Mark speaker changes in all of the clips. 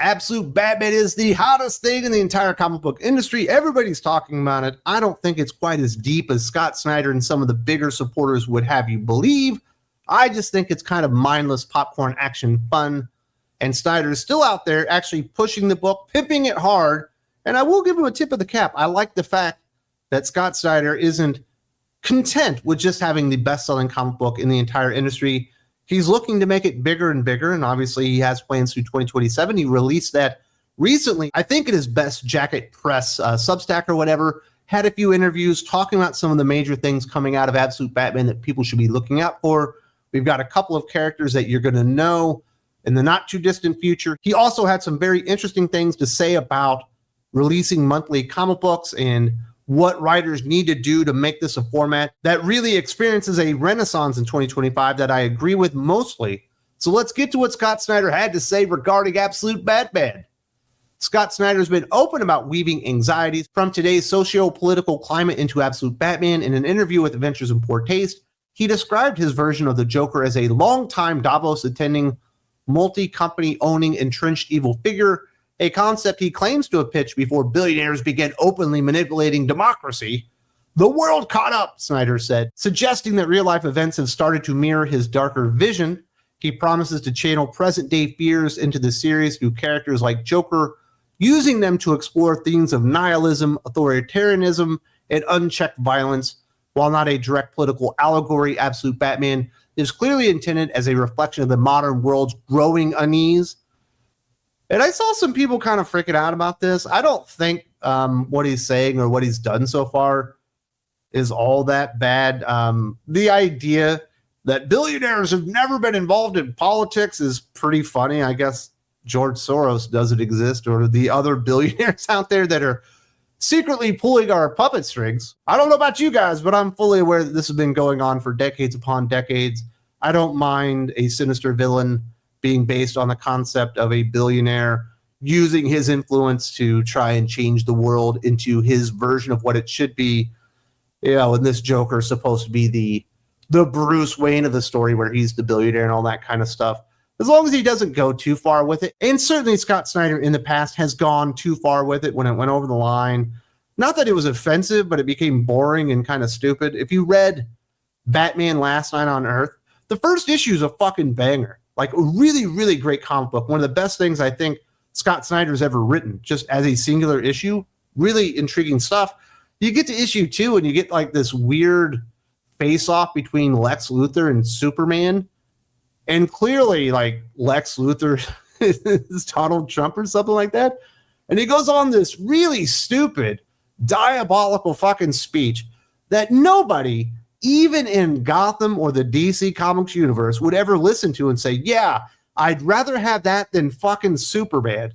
Speaker 1: Absolute Batman is the hottest thing in the entire comic book industry. Everybody's talking about it. I don't think it's quite as deep as Scott Snyder and some of the bigger supporters would have you believe. I just think it's kind of mindless popcorn action fun. And Snyder is still out there actually pushing the book, pimping it hard. And I will give him a tip of the cap. I like the fact that Scott Snyder isn't content with just having the best-selling comic book in the entire industry. He's looking to make it bigger and bigger, and obviously he has plans through 2027. He released that recently, I think at his Best Jacket Press Substack or whatever, had a few interviews talking about some of the major things coming out of Absolute Batman that people should be looking out for. We've got a couple of characters that you're going to know in the not-too-distant future. He also had some very interesting things to say about releasing monthly comic books and what writers need to do to make this a format that really experiences a renaissance in 2025 that I agree with mostly. So let's get to what Scott Snyder had to say regarding Absolute Batman. Scott Snyder's been open about weaving anxieties from today's socio-political climate into Absolute Batman. In an interview with Adventures in Poor Taste, he described his version of the Joker as a long-time Davos-attending, multi-company owning, entrenched evil figure, a concept he claims to have pitched before billionaires began openly manipulating democracy. The world caught up, Snyder said, suggesting that real-life events have started to mirror his darker vision. He promises to channel present-day fears into the series through characters like Joker, using them to explore themes of nihilism, authoritarianism, and unchecked violence. While not a direct political allegory, Absolute Batman is clearly intended as a reflection of the modern world's growing unease. And I saw some people kind of freaking out about this. I don't think what he's saying or what he's done so far is all that bad. The idea that billionaires have never been involved in politics is pretty funny. I guess George Soros doesn't exist, or the other billionaires out there that are secretly pulling our puppet strings. I don't know about you guys, but I'm fully aware that this has been going on for decades upon decades. I don't mind a sinister villain being based on the concept of a billionaire using his influence to try and change the world into his version of what it should be. You know, and this Joker is supposed to be the Bruce Wayne of the story, where he's the billionaire and all that kind of stuff. As long as he doesn't go too far with it. And certainly Scott Snyder in the past has gone too far with it when it went over the line. Not that it was offensive, but it became boring and kind of stupid. If you read Batman Last Night on Earth, the first issue is a fucking banger. Like a really, really great comic book. One of the best things I think Scott Snyder's ever written, just as a singular issue. Really intriguing stuff. You get to issue 2 and you get like this weird face-off between Lex Luthor and Superman. And clearly, like, Lex Luthor is Donald Trump or something like that. And he goes on this really stupid, diabolical fucking speech that nobody, even in Gotham or the DC Comics universe, would ever listen to and say, yeah, I'd rather have that than fucking Superman.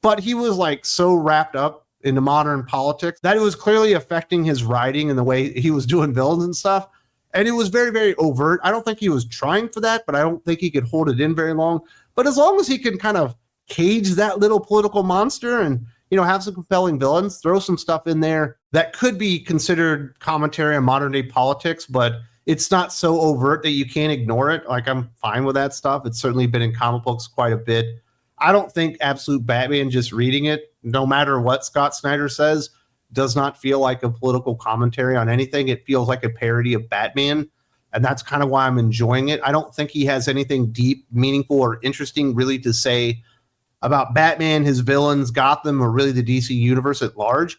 Speaker 1: But he was, like, so wrapped up into modern politics that it was clearly affecting his writing and the way he was doing villains and stuff. And it was very, very overt. I don't think he was trying for that, but I don't think he could hold it in very long. But as long as he can kind of cage that little political monster and, you know, have some compelling villains, throw some stuff in there that could be considered commentary on modern day politics, but it's not so overt that you can't ignore it. Like, I'm fine with that stuff. It's certainly been in comic books quite a bit. I don't think Absolute Batman, just reading it, no matter what Scott Snyder says, does not feel like a political commentary on anything. It feels like a parody of Batman, and that's kind of why I'm enjoying it. I don't think he has anything deep, meaningful, or interesting really to say about Batman, his villains, Gotham, or really the DC universe at large.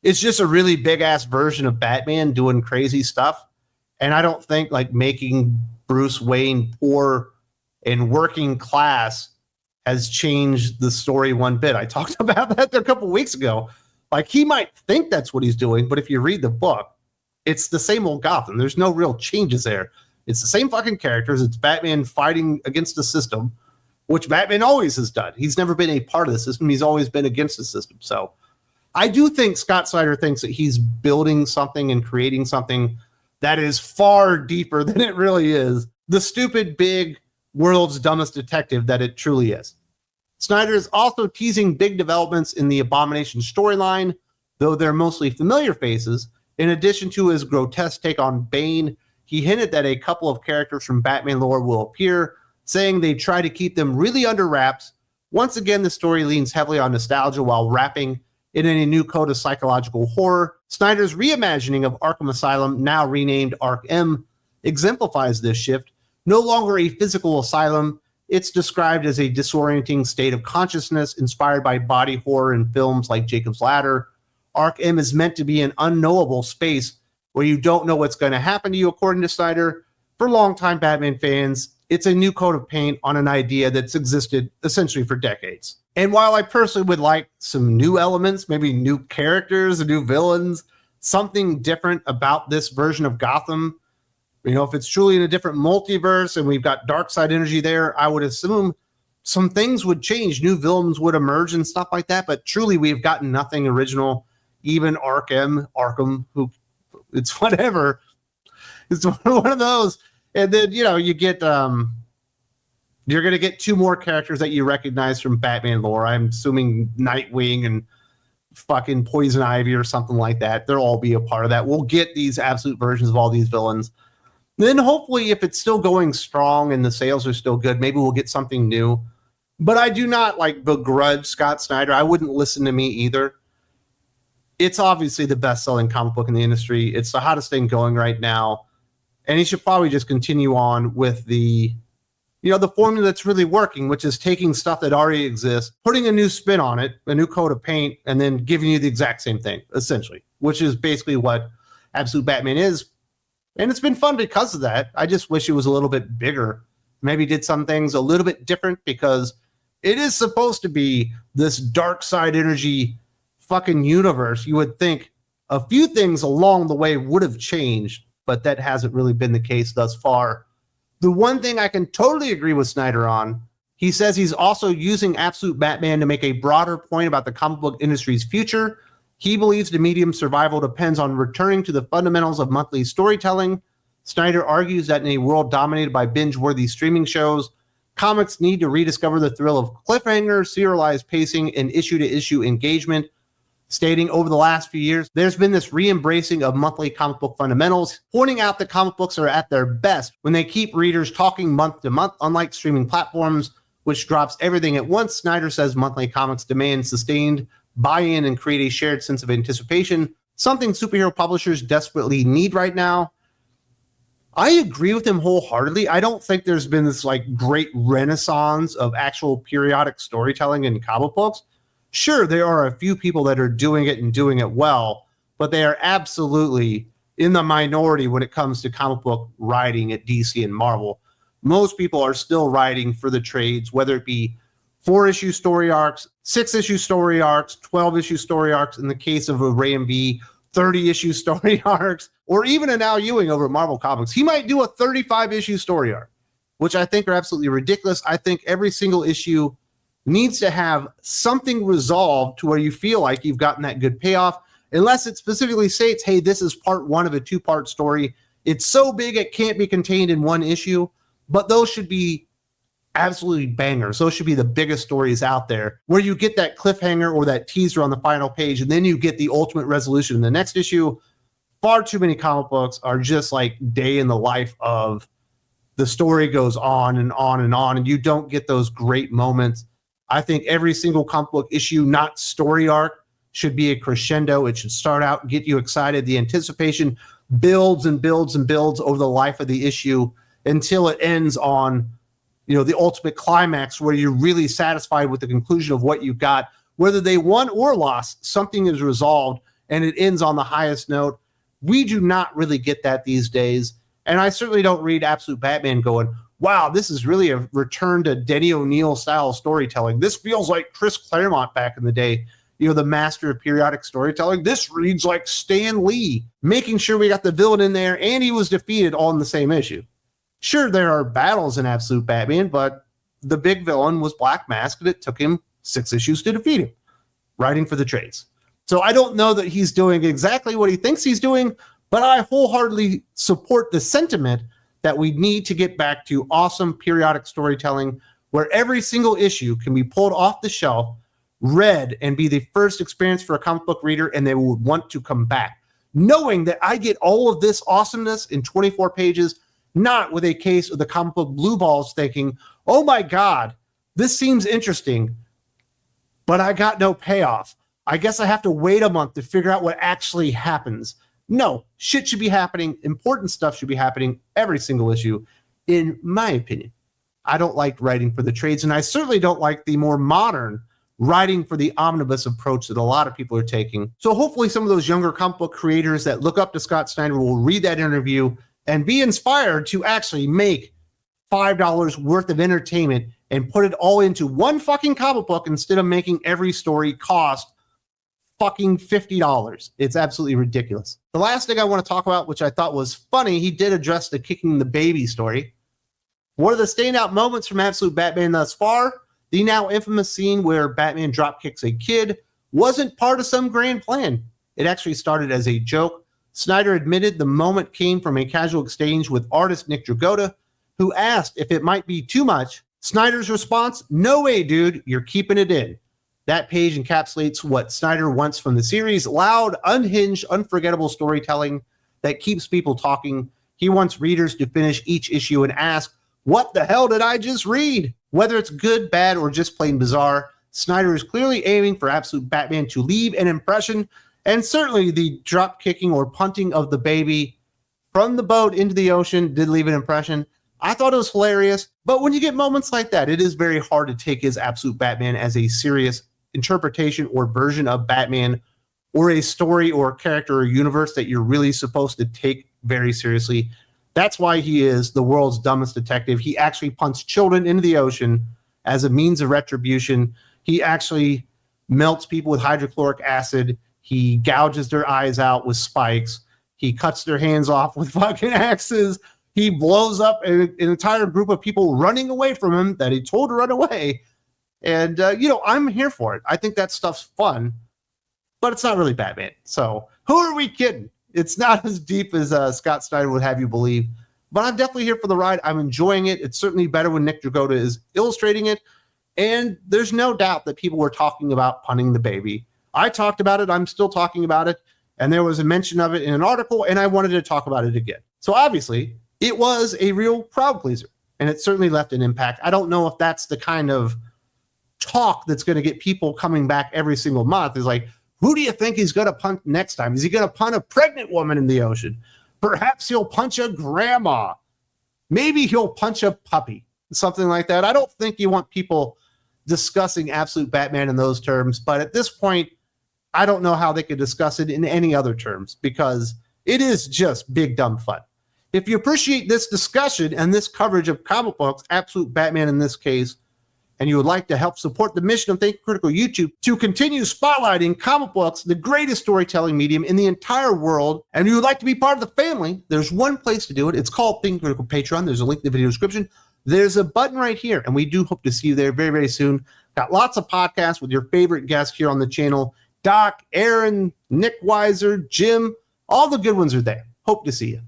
Speaker 1: It's just a really big-ass version of Batman doing crazy stuff, and I don't think like making Bruce Wayne poor and working class has changed the story one bit. I talked about that a couple weeks ago. Like, he might think that's what he's doing, but if you read the book, it's the same old Gotham. There's no real changes there. It's the same fucking characters. It's Batman fighting against the system, which Batman always has done. He's never been a part of the system. He's always been against the system. So I do think Scott Snyder thinks that he's building something and creating something that is far deeper than it really is. The stupid, big, world's dumbest detective that it truly is. Snyder is also teasing big developments in the Abomination storyline, though they're mostly familiar faces. In addition to his grotesque take on Bane, he hinted that a couple of characters from Batman lore will appear, saying they try to keep them really under wraps, Once again, the story leans heavily on nostalgia while wrapping it in a new code of psychological horror. Snyder's reimagining of Arkham Asylum, now renamed Arkham, exemplifies this shift. No longer a physical asylum, it's described as a disorienting state of consciousness inspired by body horror in films like Jacob's Ladder. Arkham is meant to be an unknowable space where you don't know what's going to happen to you, according to Snyder. For longtime Batman fans, it's a new coat of paint on an idea that's existed essentially for decades. And while I personally would like some new elements, maybe new characters, new villains, something different about this version of Gotham, if it's truly in a different multiverse and we've got dark side energy there, I would assume some things would change. New villains would emerge and stuff like that. But truly, we've gotten nothing original. Even Arkham, who it's whatever. It's one of those. And then, you get, you're going to get two more characters that you recognize from Batman lore. I'm assuming Nightwing and fucking Poison Ivy or something like that. They'll all be a part of that. We'll get these absolute versions of all these villains. Then hopefully, if it's still going strong and the sales are still good, maybe we'll get something new. But I do not begrudge Scott Snyder. I wouldn't listen to me either. It's obviously the best-selling comic book in the industry. It's the hottest thing going right now. And he should probably just continue on with the formula that's really working, which is taking stuff that already exists, putting a new spin on it, a new coat of paint, and then giving you the exact same thing, essentially, which is basically what Absolute Batman is. And it's been fun because of that. I just wish it was a little bit bigger. Maybe did some things a little bit different, because it is supposed to be this dark side energy fucking universe. You would think a few things along the way would have changed, but that hasn't really been the case thus far. The one thing I can totally agree with Snyder on, he says he's also using Absolute Batman to make a broader point about the comic book industry's future. He believes the medium's survival depends on returning to the fundamentals of monthly storytelling. Snyder argues that in a world dominated by binge-worthy streaming shows, comics need to rediscover the thrill of cliffhangers, serialized pacing, and issue-to-issue engagement, stating over the last few years, there's been this re-embracing of monthly comic book fundamentals, pointing out that comic books are at their best when they keep readers talking month to month, unlike streaming platforms, which drops everything at once. Snyder says monthly comics demand sustained buy-in and create a shared sense of anticipation, something superhero publishers desperately need right now. I agree with him wholeheartedly. I don't think there's been this great renaissance of actual periodic storytelling in comic books. Sure, there are a few people that are doing it and doing it well, but they are absolutely in the minority when it comes to comic book writing at DC and Marvel. Most people are still writing for the trades, whether it be 4-issue story arcs, 6-issue story arcs, 12-issue story arcs, in the case of a Ray and V, 30-issue story arcs, or even an Al Ewing over at Marvel Comics. He might do a 35-issue story arc, which I think are absolutely ridiculous. I think every single issue needs to have something resolved to where you feel like you've gotten that good payoff, unless it specifically states, hey, this is part one of a 2-part story. It's so big it can't be contained in one issue, but those should be absolutely bangers. Those should be the biggest stories out there, where you get that cliffhanger or that teaser on the final page, and then you get the ultimate resolution in the next issue. Far too many comic books are just like day in the life of the story goes on and on and on, and you don't get those great moments. I think every single comic book issue, not story arc, should be a crescendo. It should start out, get you excited. The anticipation builds and builds and builds over the life of the issue until it ends on, the ultimate climax, where you're really satisfied with the conclusion of what you got. Whether they won or lost, something is resolved and it ends on the highest note. We do not really get that these days. And I certainly don't read Absolute Batman going, wow, this is really a return to Denny O'Neil style storytelling. This feels like Chris Claremont back in the day, the master of periodic storytelling. This reads like Stan Lee, making sure we got the villain in there and he was defeated all in the same issue. Sure, there are battles in Absolute Batman, but the big villain was Black Mask, and it took him 6 issues to defeat him, writing for the trades. So I don't know that he's doing exactly what he thinks he's doing, but I wholeheartedly support the sentiment that we need to get back to awesome periodic storytelling, where every single issue can be pulled off the shelf, read, and be the first experience for a comic book reader, and they would want to come back, knowing that I get all of this awesomeness in 24 pages, not with a case of the comic book blue balls thinking, oh my God, this seems interesting. but I got no payoff. I guess I have to wait a month to figure out what actually happens. No, shit should be happening. Important stuff should be happening every single issue, in my opinion. I don't like writing for the trades, and I certainly don't like the more modern writing for the omnibus approach that a lot of people are taking. So hopefully some of those younger comic book creators that look up to Scott Snyder will read that interview and be inspired to actually make $5 worth of entertainment and put it all into one fucking comic book instead of making every story cost fucking $50. It's absolutely ridiculous. The last thing I want to talk about, which I thought was funny, he did address the kicking the baby story. One of the standout moments from Absolute Batman thus far, the now infamous scene where Batman dropkicks a kid, wasn't part of some grand plan. It actually started as a joke. Snyder admitted the moment came from a casual exchange with artist Nick Dragotta, who asked if it might be too much. Snyder's response, "No way, dude, you're keeping it in." That page encapsulates what Snyder wants from the series: loud, unhinged, unforgettable storytelling that keeps people talking. He wants readers to finish each issue and ask, what the hell did I just read? Whether it's good, bad, or just plain bizarre, Snyder is clearly aiming for Absolute Batman to leave an impression, and certainly the drop kicking or punting of the baby from the boat into the ocean did leave an impression. I thought it was hilarious, but when you get moments like that, it is very hard to take his Absolute Batman as a serious interpretation or version of Batman, or a story or character or universe that you're really supposed to take very seriously. That's why he is the world's dumbest detective. He actually punts children into the ocean as a means of retribution. He actually melts people with hydrochloric acid. He gouges their eyes out with spikes. He cuts their hands off with fucking axes. He blows up an entire group of people running away from him that he told to run away. And, I'm here for it. I think that stuff's fun, but it's not really Batman. So who are we kidding? It's not as deep as Scott Snyder would have you believe, but I'm definitely here for the ride. I'm enjoying it. It's certainly better when Nick Dragotta is illustrating it. And there's no doubt that people were talking about punting the baby. I talked about it. I'm still talking about it. And there was a mention of it in an article, and I wanted to talk about it again. So obviously, it was a real crowd pleaser, and it certainly left an impact. I don't know if that's the kind of talk that's going to get people coming back every single month. Is like, who do you think he's going to punt next time? Is he going to punt a pregnant woman in the ocean? Perhaps he'll punch a grandma. Maybe he'll punch a puppy, something like that. I don't think you want people discussing Absolute Batman in those terms, but at this point, I don't know how they could discuss it in any other terms, because it is just big, dumb fun. If you appreciate this discussion and this coverage of comic books, Absolute Batman in this case, and you would like to help support the mission of Think Critical YouTube to continue spotlighting comic books, the greatest storytelling medium in the entire world, and you would like to be part of the family, there's one place to do it. It's called Think Critical Patreon. There's a link in the video description. There's a button right here, and we do hope to see you there very, very soon. Got lots of podcasts with your favorite guests here on the channel. Doc, Aaron, Nick Weiser, Jim, all the good ones are there. Hope to see you.